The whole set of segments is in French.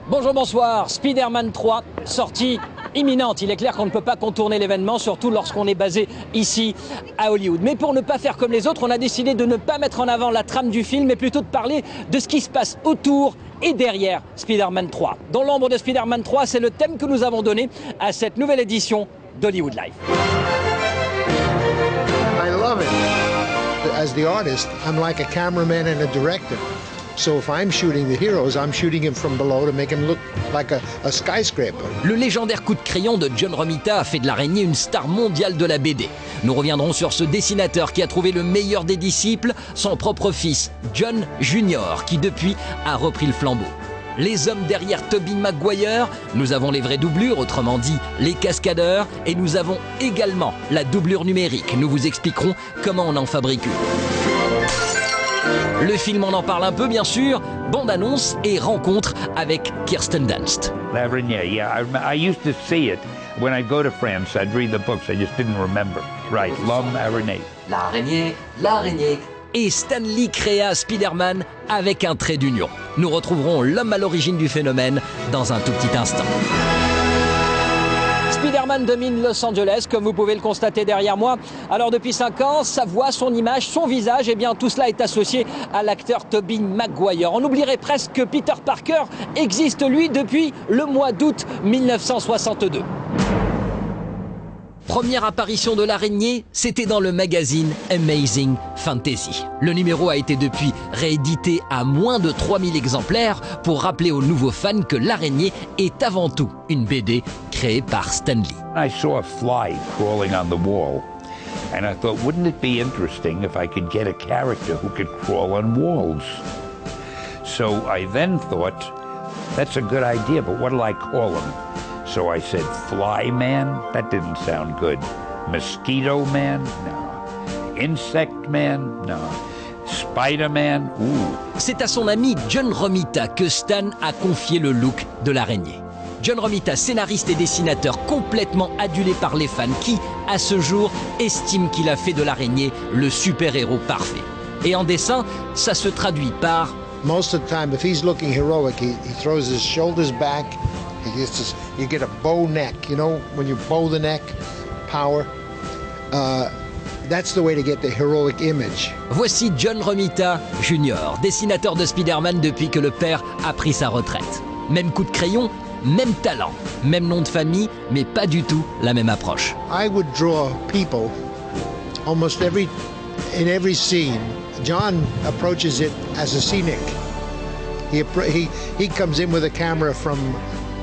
Bonjour, bonsoir. Spider-Man 3, sortie imminente. Il est clair qu'on ne peut pas contourner l'événement, surtout lorsqu'on est basé ici à Hollywood. Mais pour ne pas faire comme les autres, on a décidé de ne pas mettre en avant la trame du film, mais plutôt de parler de ce qui se passe autour et derrière Spider-Man 3. Dans l'ombre de Spider-Man 3, c'est le thème que nous avons donné à cette nouvelle édition d'Hollywood Live. I love it. As the artist, I'm like a cameraman and a director. So if I'm shooting the heroes, I'm shooting him from below to make him look like a skyscraper. Le légendaire coup de crayon de John Romita a fait de l'araignée une star mondiale de la BD. Nous reviendrons sur ce dessinateur qui a trouvé le meilleur des disciples, son propre fils, John Jr., qui depuis a repris le flambeau. Les hommes derrière Tobey Maguire, nous avons les vraies doublures, autrement dit les cascadeurs, et nous avons également la doublure numérique. Nous vous expliquerons comment on en fabrique une. Le film, on en parle un peu bien sûr, bande-annonce et rencontre avec Kirsten Dunst. L'araignée, yeah, I used to see it. When I'd go to France, I'd read the books, I just didn't remember. Right, l'homme araignée. L'araignée, l'araignée. Et Stan Lee créa Spider-Man avec un trait d'union. Nous retrouverons l'homme à l'origine du phénomène dans un tout petit instant. Spider-Man domine Los Angeles, comme vous pouvez le constater derrière moi. Alors depuis 5 ans, sa voix, son image, son visage, eh bien tout cela est associé à l'acteur Tobey Maguire. On oublierait presque que Peter Parker existe lui depuis le mois d'août 1962. Première apparition de l'araignée, c'était dans le magazine Amazing Fantasy. Le numéro a été depuis réédité à moins de 3000 exemplaires pour rappeler aux nouveaux fans que l'araignée est avant tout une BD créée par Stan Lee. I saw a fly crawling on the wall, and I thought, wouldn't it be interesting if I could get a character who could crawl on walls? So I then thought, that's a good idea, but what'll I call him? So I said, Fly Man? That didn't sound good. Mosquito Man? No. Insect Man? No. Spider-Man? Ooh. C'est à son ami John Romita que Stan a confié le look de l'araignée. John Romita, scénariste et dessinateur complètement adulé par les fans qui, à ce jour, estiment qu'il a fait de l'araignée le super-héros parfait. Et en dessin, ça se traduit par... Most of the time, if he's looking heroic, he throws his shoulders back. You get a bow neck, you know, when you bow the neck, power. That's the way to get the heroic image. Voici John Romita Jr., dessinateur de Spider-Man depuis que le père a pris sa retraite. Même coup de crayon, même talent, même nom de famille, mais pas du tout la même approche. I would draw people almost in every scene. John approaches it as a scenic. He comes in with a camera from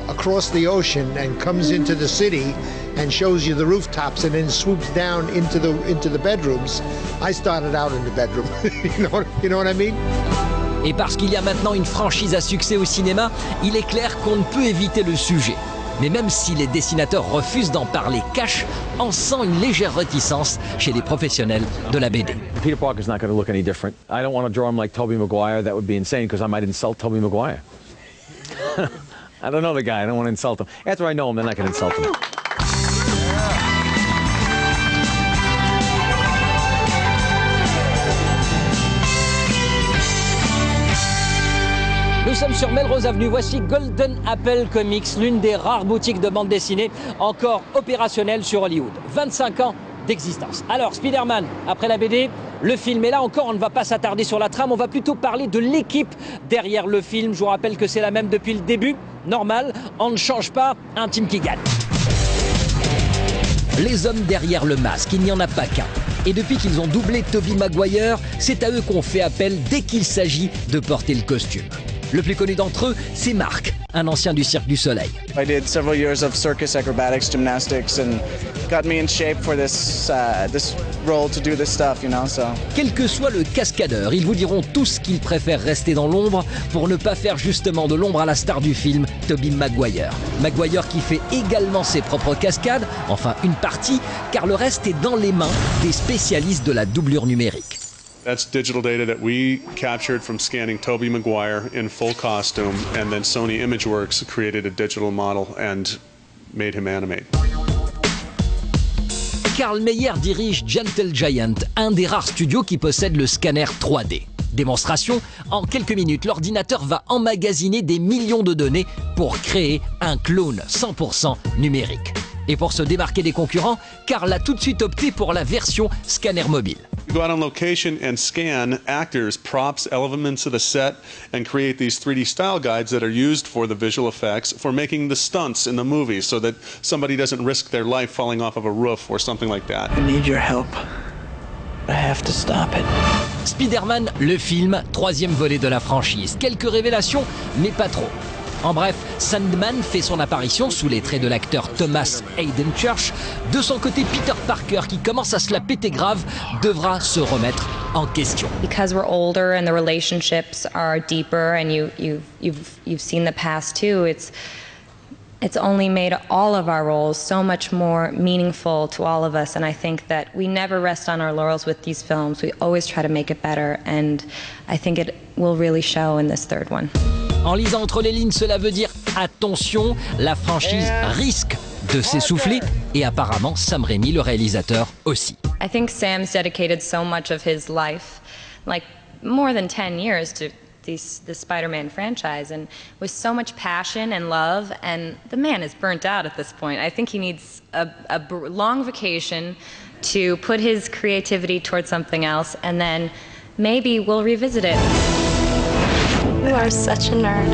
across the ocean and comes into the city and shows you the rooftops and then swoops down into the bedrooms. I started out in the bedroom. you know what I mean? Et parce qu'il y a maintenant une franchise à succès au cinéma, il est clair qu'on ne peut éviter le sujet. Mais même si les dessinateurs refusent d'en parler cash, on sent une légère réticence chez les professionnels de la BD. Peter Parker's not going to look any different. I don't want to draw him like Tobey Maguire. That would be insane because I might insult Tobey Maguire. I don't know the guy. I don't want to insult him. After I know him, then I can insult him. Nous sommes sur Melrose Avenue, voici Golden Apple Comics, l'une des rares boutiques de bande dessinée encore opérationnelle sur Hollywood. 25 ans d'existence. Alors, Spider-Man, après la BD, le film. Et là encore, on ne va pas s'attarder sur la trame, on va plutôt parler de l'équipe derrière le film. Je vous rappelle que c'est la même depuis le début. Normal, on ne change pas un team qui gagne. Les hommes derrière le masque, il n'y en a pas qu'un. Et depuis qu'ils ont doublé Tobey Maguire, c'est à eux qu'on fait appel dès qu'il s'agit de porter le costume. Le plus connu d'entre eux, c'est Marc, un ancien du Cirque du Soleil. I did several years of circus acrobatics, gymnastics, and got me in shape for this role to do this stuff, you know. So. Quel que soit le cascadeur, ils vous diront tous qu'ils préfèrent rester dans l'ombre pour ne pas faire justement de l'ombre à la star du film, Tobey Maguire. Maguire qui fait également ses propres cascades, enfin une partie, car le reste est dans les mains des spécialistes de la doublure numérique. That's digital data that we captured from scanning Tobey Maguire in full costume, and then Sony Imageworks created a digital model and made him animate. Carl Meyer dirige Gentle Giant, un des rares studios qui possède le scanner 3D. Démonstration, en quelques minutes, l'ordinateur va emmagasiner des millions de données pour créer un clone 100% numérique. Et pour se démarquer des concurrents, Carl a tout de suite opté pour la version scanner mobile. You go out on location and scan actors, props, elements of the set, and create these 3D style guides that are used for the visual effects for making the stunts in the movies so that somebody doesn't risk their life falling off of a roof or something like that. I need your help. I have to stop it. Spider-Man, le film, troisième volet de la franchise. Quelques révélations, mais pas trop. En bref, Sandman fait son apparition sous les traits de l'acteur Thomas Hayden Church. De son côté, Peter Parker, qui commence à se la péter grave, devra se remettre en question. Because we're older and the relationships are deeper, and you've seen the past too. It's only made all of our roles so much more meaningful to all of us, and I think that we never rest on our laurels with these films. We always try to make it better, and I think it will really show in this third one. En lisant entre les lignes, cela veut dire attention, la franchise risque de s'essouffler, et apparemment Sam Raimi, le réalisateur, aussi. I think Sam's dedicated so much of his life, like more than 10 years, to the Spider-Man franchise, and with so much passion and love, and the man is burnt out at this point. I think he needs a long vacation to put his creativity towards something else, and then maybe we'll revisit it. You are such a nerd.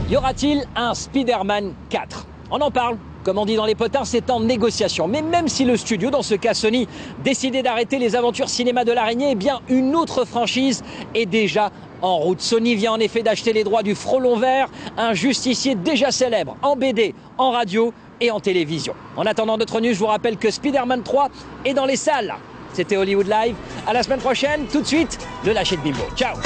Y aura-t-il un Spider-Man 4 ? On en parle. Comme on dit dans les potins, c'est en négociation. Mais même si le studio, dans ce cas Sony, décidait d'arrêter les aventures cinéma de l'araignée, eh bien une autre franchise est déjà en route. Sony vient en effet d'acheter les droits du Frelon Vert, un justicier déjà célèbre en BD, en radio et en télévision. En attendant notre news, je vous rappelle que Spider-Man 3 est dans les salles. C'était Hollywood Live. À la semaine prochaine. Tout de suite, le lâcher de Bimbo. Ciao.